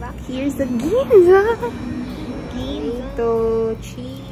back here sa Ginza. Ginza. Cheese.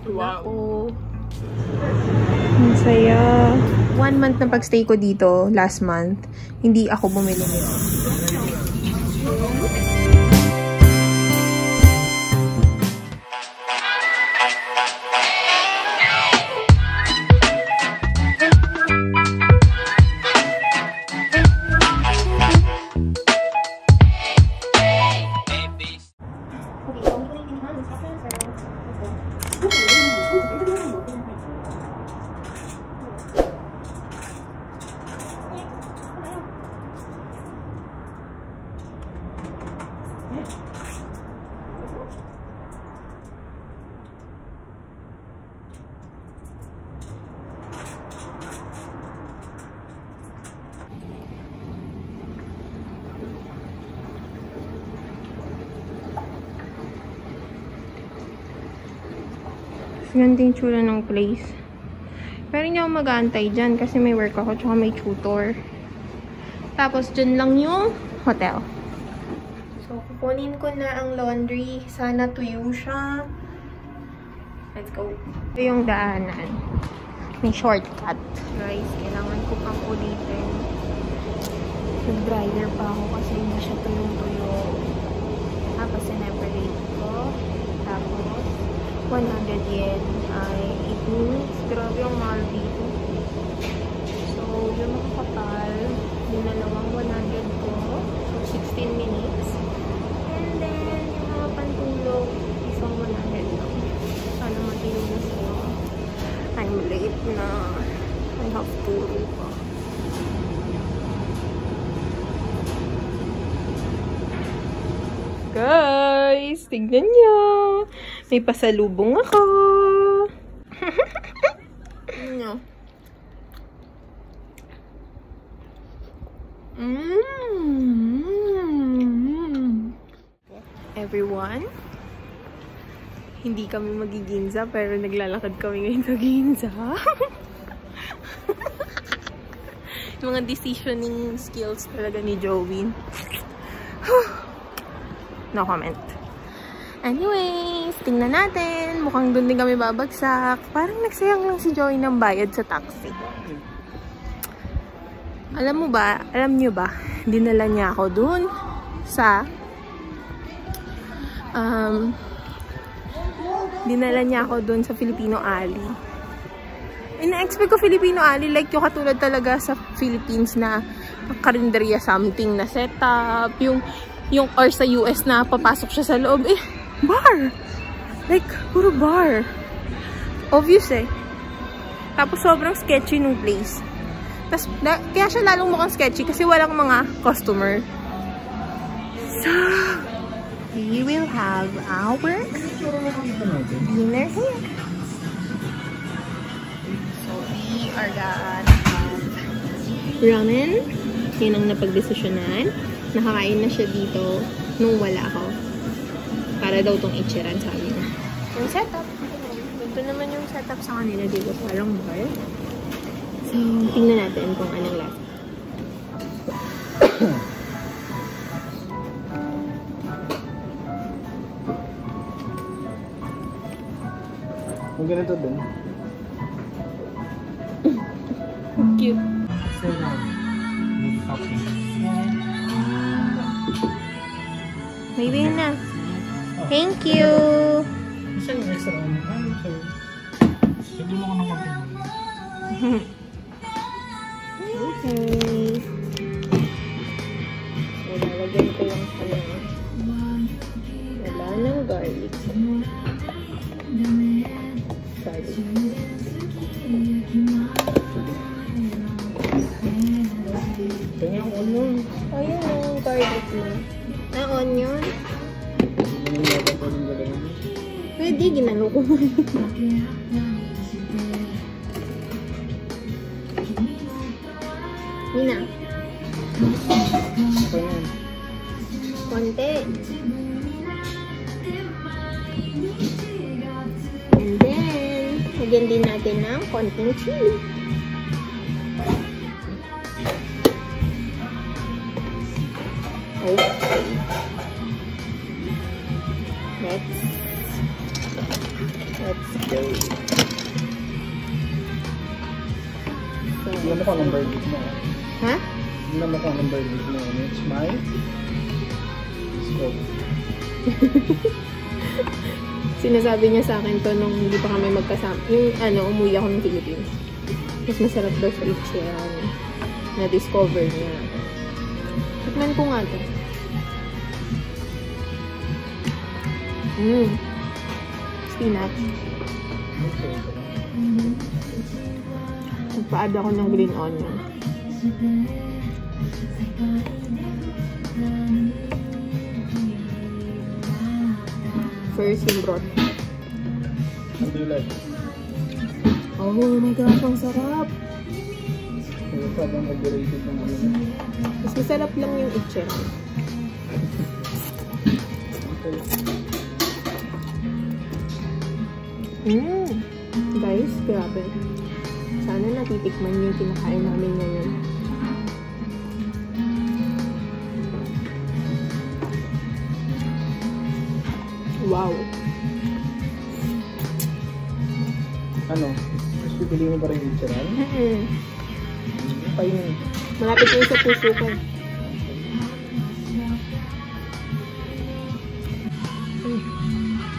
Wow. Ang saya. 1 month na pagstay ko dito, last month, hindi ako bumili nito. Ganda yung tsura ng place. Pero hindi ako mag-aantay dyan kasi may work ako tsaka may tutor. Tapos dyan lang yung hotel. So, kukunin ko na ang laundry. Sana tuyo siya. Let's go. Ito yung daanan. May shortcut. Guys, kailangan ko pang ulitin. Nag-dryer pa ako kasi hindi siya tuyong-tuyo. Tapos sineparate ko. Tapos 100 yen ay 8 minutes. Grabe ang mahal dito. So, yung makakapal, dinalawang 100 ko. So, 16 minutes. And then, yung mga pantulog, isang 100 lang. Sana matulog na sila. I'm late na. I have to pa. Guys, tignan niyo. May pasalubong ako. No. Everyone, hindi kami magiginza pero naglalakad kami ngayon sa Ginza. Yung mga decisioning skills talaga ni Jowin. No comment. Anyways, tingnan natin. Mukhang doon din kami babagsak. Parang nagsayang lang si Joey ng bayad sa taxi. Alam nyo ba, dinala niya ako doon sa Filipino Alley. Ina-expect ko Filipino Alley, like yung katulad talaga sa Philippines na karinderya something na setup, yung or sa US na papasok siya sa loob, bar! Like, puro bar. Obvious Tapos sobrang sketchy nung place. Tapos, kaya siya lalong mukhang sketchy kasi walang mga customer. So, we will have our dinner here. So, we are gonna have ramen. Yun ang napagdesisyonan. Nakakain na siya dito nung wala ako. Para daw tong ichiran, sabi niya. Yung setup. Ito naman yung setup sa kanila dito. Parang bar. So, tingnan natin kung anong lasa. Kung ganito din. Cute. Maybe na. Thank you. Isa yung extra on. Sige mo ko ng konti. Okay. So, lalagyan ko yung wala nang garlic. Kaya yung onion. Ayun yung garlic na. Onion? Pwede, ginano ko. Nina. Konti. And then, lagyan din natin ng konting chili. Let's go. So, hindi naman kung number gig mo. Ha? Hindi naman kung number gig mo. It's my scope. Sinasabi niya sa akin to nung hindi pa kami magkasama. Yung umuwi ako ng Philippines. Mas masarap daw sa Ichiran. Na-discover niya. Tikman ko nga to. Spinach. Nagpa-add ako ng green onion. First yung broth. What do you like? Oh my God, ang sarap! Kaya sabang nag-rated ng ano. Mas masarap lang yung Ichiran. Guys, grabe. Sana natitikman niyo yung kinakain namin ngayon. Wow! Ano? Mas pipili mo pa rin yung Ichiran? Painin. Malapit yung sa puso ko.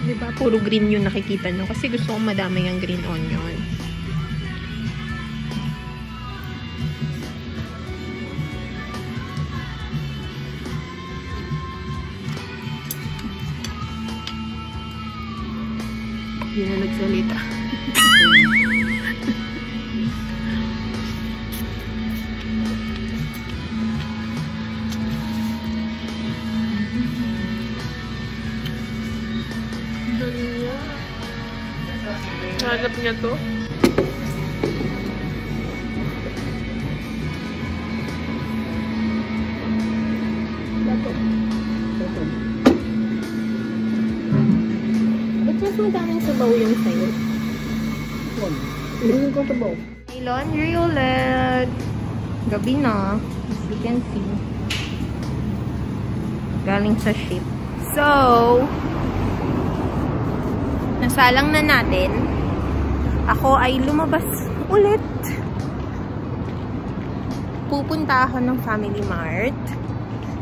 Diba, puro green yung nakikita nyo. Kasi gusto ko madami yung green onion. Yun na nagsalita. Hanap niya to. Ba't mas madaming sabaw yung sa'yo? Hindi ko sabaw. May laundry ulit. Gabi na. As you can see. Galing sa ship. So, nasalang na natin. Ako ay lumabas ulit. Pupunta ako ng Family Mart.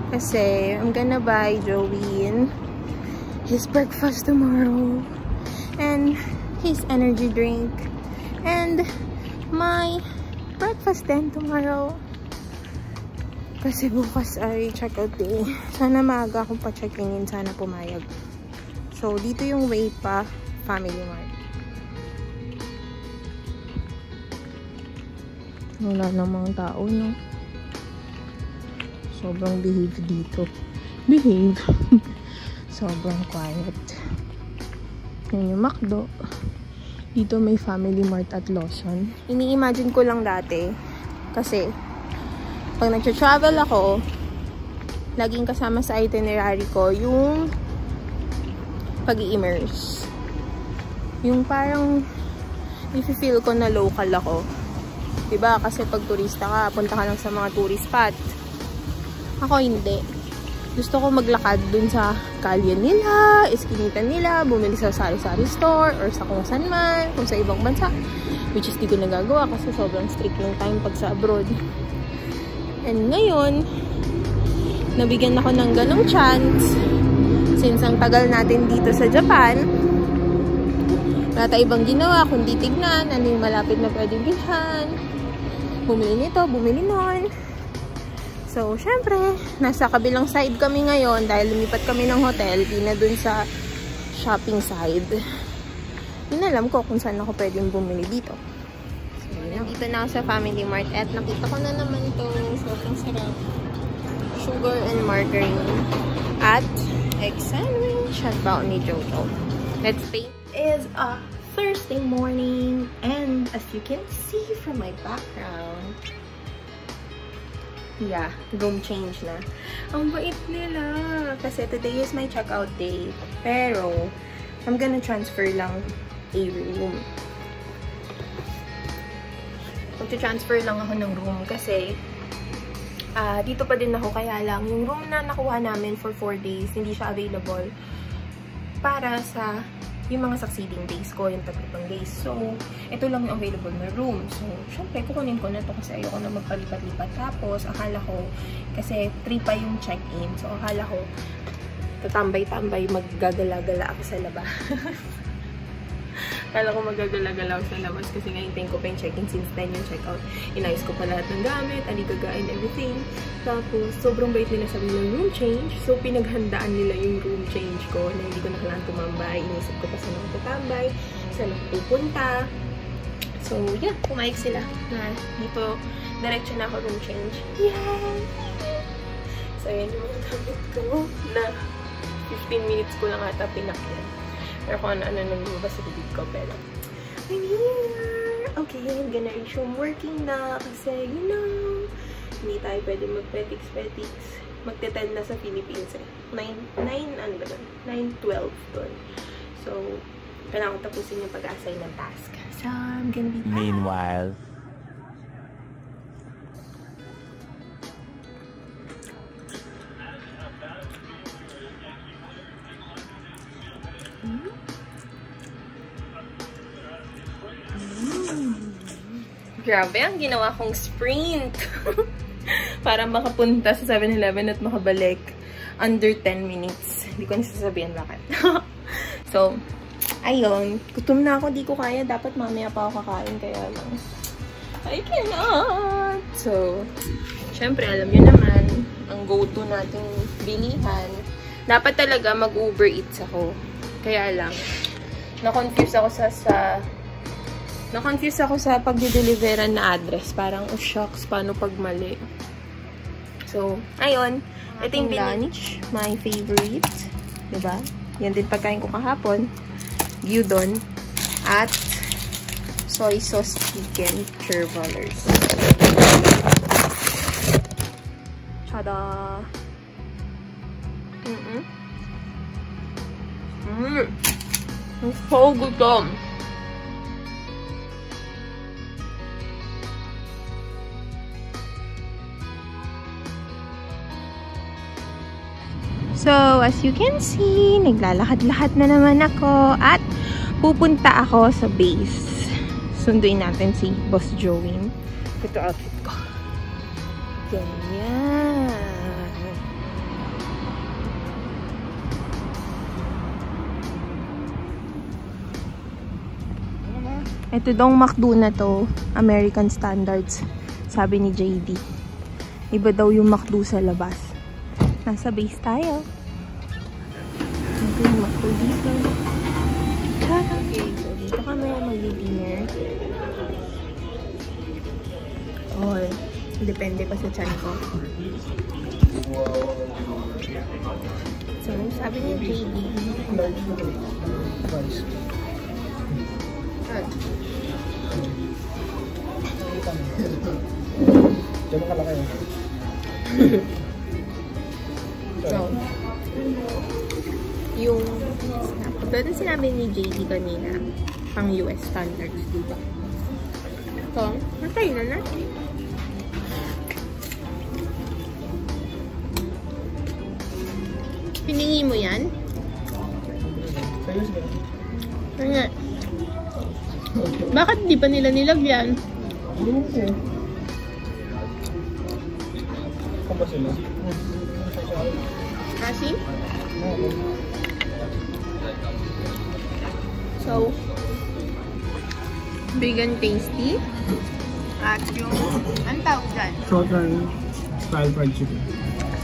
Kasi I'm gonna buy Joey his breakfast tomorrow. And his energy drink. And my breakfast then tomorrow. Kasi bukas ay check-out day. Sana maaga akong pa-check-in. Sana pumayag. So, dito yung way pa Family Mart. Wala namang tao, no? Sobrang behave dito. Behave. Sobrang quiet. Yan yung McDo. Dito may Family Mart at Lawson. Ini-imagine ko lang dati. Kasi, pag nag-travel ako, laging kasama sa itinerary ko yung pag-i-immerse. Yung parang i-feel ko na local ako. Diba? Kasi pag turista ka, punta ka lang sa mga tourist spot. Ako hindi. Gusto ko maglakad dun sa kalye nila, eskinita nila, bumili sa sari-sari store, or sa kung saan man, kung sa ibang bansa. Which is di ko nagagawa kasi sobrang strict ng time pag sa abroad. And ngayon, nabigyan ako ng ganong chance. Since ang tagal natin dito sa Japan, wala tayong ibang ginawa kundi tignan ano yung malapit na pwedeng bilhan. Bumili nito, bumili nun. So, syempre, nasa kabilang side kami ngayon dahil lumipat kami ng hotel, di na dun sa shopping side. Hindi alam ko kung saan ako pwedeng bumili dito. So, dito na ako sa Family Mart at nakita ko na naman ito. Sobrang sarap. Sugar and margarine at egg sandwich at bao ni Jojo. Let's paint. It is a Thursday morning and as you can see from my background, yeah, room change na. Ang bait nila kasi today is my checkout day, pero I'm gonna transfer lang a room. Magta-transfer lang ako ng room kasi Dito pa din ako, kaya lang yung room na nakuha namin for 4 days, hindi siya available para sa yung mga succeeding days ko, yung tatlong days. So, ito lang yung available na room. So, syempre, kukunin ko na to kasi ayoko na magpalipat-lipat. Tapos, akala ko, kasi 3 pa yung check-in. So, akala ko, tatambay-tambay, maggagala-gala ako sa labas. Akala ko magagala-gala ako sa labas kasi ngayon ko pa yung check-in since 10 yung check-out. Inayos ko pa lahat ng gamit, aligaga and everything. Tapos, sobrang bait nila sabi ng room change. So, pinaghandaan nila yung room change ko na hindi ko na kailangan tumambay. Inisip ko pa saan ako tatambay, saan ako pupunta. So, yeah, pumayag sila na dito, diretso na ako room change. Yay! So, yan yung mga gamit ko na 15 minutes ko lang ata pinakyan. Pero kung ano nang lumabas sa bibig ko. Pero, I'm here! Okay, I'm gonna resume working na kasi, you know, hindi tayo pwede mag-petics. Magte-10 na sa Philippines eh. 9:12 doon. So, kailangan ko tapusin yung pag-assign ng task. So, I'm gonna be back. Meanwhile. Grabe, ang ginawa kong sprint. Para makapunta sa 7-Eleven at makabalik under 10 minutes. Hindi ko nasasabihan bakit. So, ayun. Gutom na ako. Di ko kaya. Dapat mamaya pa ako kakain. Kaya lang, I cannot. So, syempre, alam nyo naman, ang go-to nating bilihan. Dapat talaga mag-Uber Eats ako. Kaya lang, na-confuse ako sa pag-deliveran na address. Parang, oh shucks, paano pag mali? So, ayun. Ito yung lunch. My favorite. Diba? Yan din pagkain ko kahapon. Gyudon. At soy sauce chicken churvalers. Tada! It's so good though. So, as you can see, naglalakad-lakad na naman ako at pupunta ako sa base. Sunduin natin si Boss Joey. Ito outfit ko. Ganyan. Ito dong McDo na to, American Standards, sabi ni JD. Iba daw yung McDo sa labas. Nasa base tayo. Ito yung McDo dito. Okay, so dito kami mag-dinner. Or, depende pa sa chan ko. So, sabi ni JD. Diyan ka lang kayo. So, yung doon sinabi ni JD kanina, pang US standards, diba? So, natay na natin. Piningi mo yan? Nga. Bakit di pa nila nilagyan? Kung ba sila? Kasi? So, big and tasty. At yung, ang tawag dyan? Southern style fried chicken.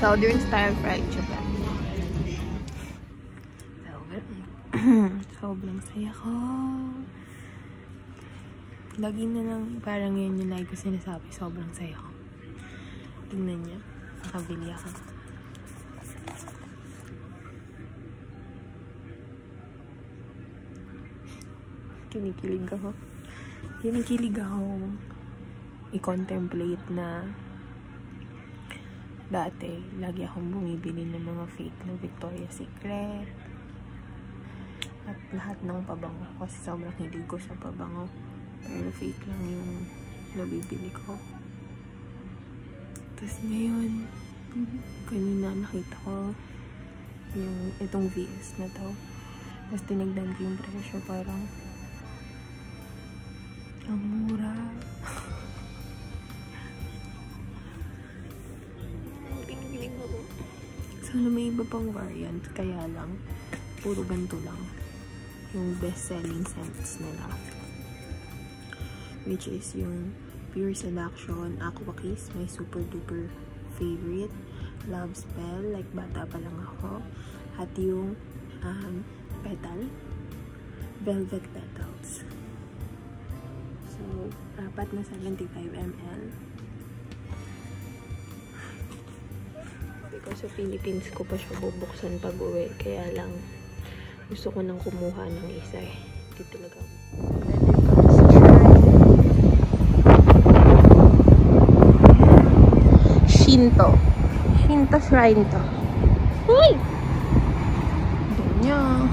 Southern style fried chicken. Sobrang saya ko. Lagi na lang, parang yun yung like ko sinasabi. Sobrang saya ko. Tingnan niya. Nakabili ako. Kinikilig ako. Kinikilig ako i-contemplate na dati, lagi akong bumibili ng mga fake na Victoria's Secret. At lahat ng pabango. Kasi sobrang hilig ko sa pabango. Pero fake lang yung nabibili ko. Tapos ngayon, kanina nakita ko yung itong VS na to. Tapos tinignan ko yung presyo, parang ang mura. Sana may iba pang variant, kaya lang puro ganito lang yung best selling scents nila, which is yung Pure Seduction Aqua Kiss, my super duper favorite. Love Spell, like bata pa lang ako. At yung Petal, Velvet Petals. So, apat na 75 ml. Because sa Philippines ko pa siya bubuksan pag uwi. Kaya lang, gusto ko nang kumuha ng isa eh. Hindi talaga ako. Shinto. Shinto shrine to. Uy! Ganyan.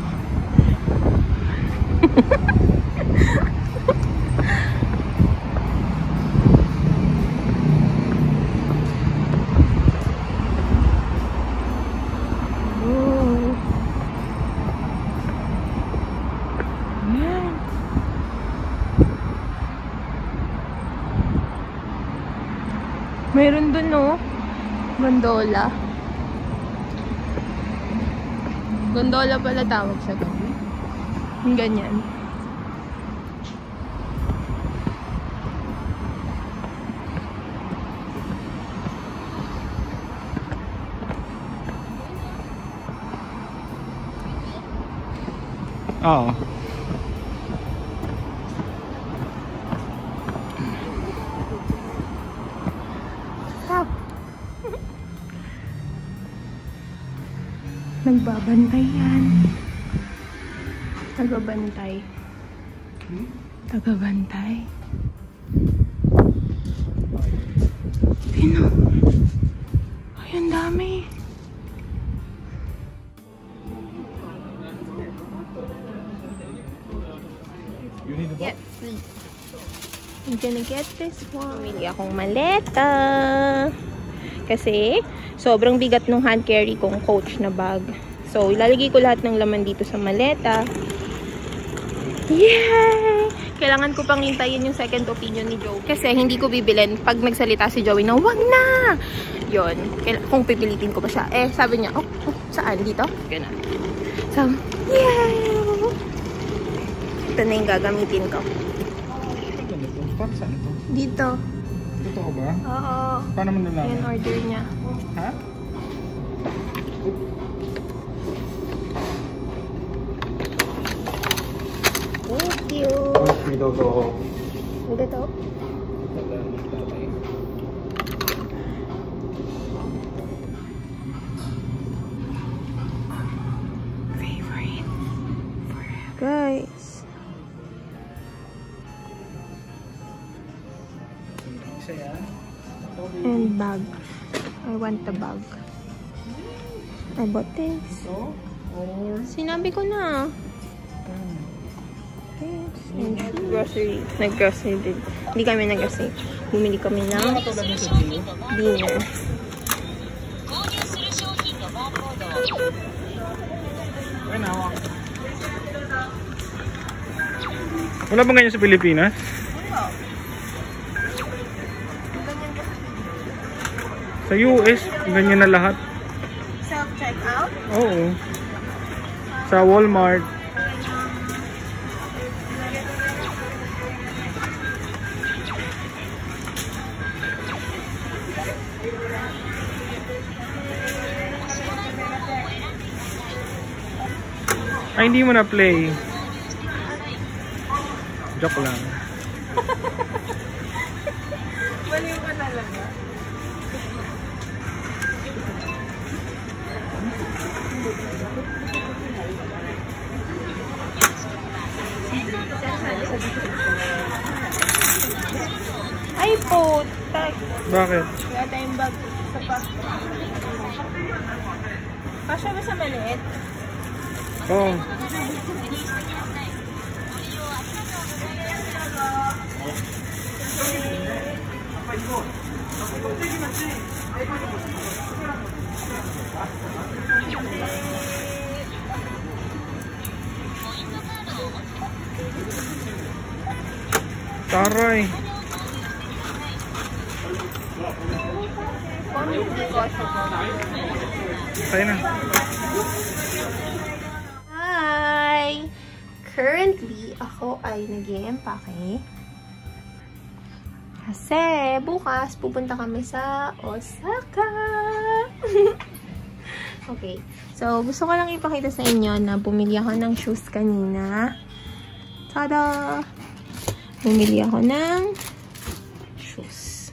Meron dun, no? Gondola. Gondola pala tawag sa gabi. Yung ganyan. Oo. Nagbabantay yan. Nagbabantay. Nagbabantay. Pino. Ay, ang dami. You need a box? Yes, please. I'm gonna get this one. Pumili akong maleta. Kasi, sobrang bigat ng hand carry kong Coach na bag. So, ilalagay ko lahat ng laman dito sa maleta. Yay! Kailangan ko pang hintayin yung second opinion ni Joey. Kasi, hindi ko bibilin pag nagsalita si Joey na, wag na! Yun. Kung pipilitin ko pa siya. Eh, sabi niya, oh saan? Dito? Ganun. So, yay! Ito na yung gagamitin ko. Para saan ito? Dito. Totoo ba? Oo. Paano mo nalaman? Yan order niya. Ha? Thank you. Dito to. Dito. Favorite. Guys. And bag. I want the bag. I bought this. Sinabi ko na. Yes. And grocery. Nag-grocery din. Hindi kami nag-grocery. Bumili kami ng dinner. Wala bang ganyan sa Pilipinas? Sa US, ganyan na lahat. Self-checkout? Oo. Sa Walmart. Ay, hindi mo na play. Joke lang. Mali ka talaga. Ay po, Bakit? wala tayong bag sa pa. Kasya ba sa maliit? Oo. Taray. Kaya na. Hi! Currently, ako ay nag-i-empake. Kasi bukas pupunta kami sa Osaka. Okay. So, gusto ko lang ipakita sa inyo na bumili ako ng shoes kanina. Tada! Bumili ako ng shoes.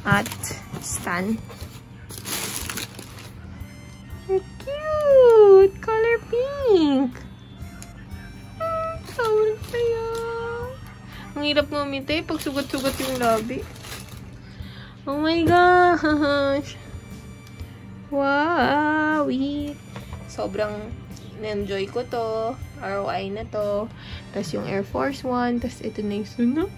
At stand. Cute! Color pink! Sobrang saya! Ang hirap ngumiti pag sugat-sugat yung labi. Oh my gosh! Wow! Sobrang na-enjoy ko to. ROI na to. Tapos yung Air Force One. Tapos ito na yung sunod.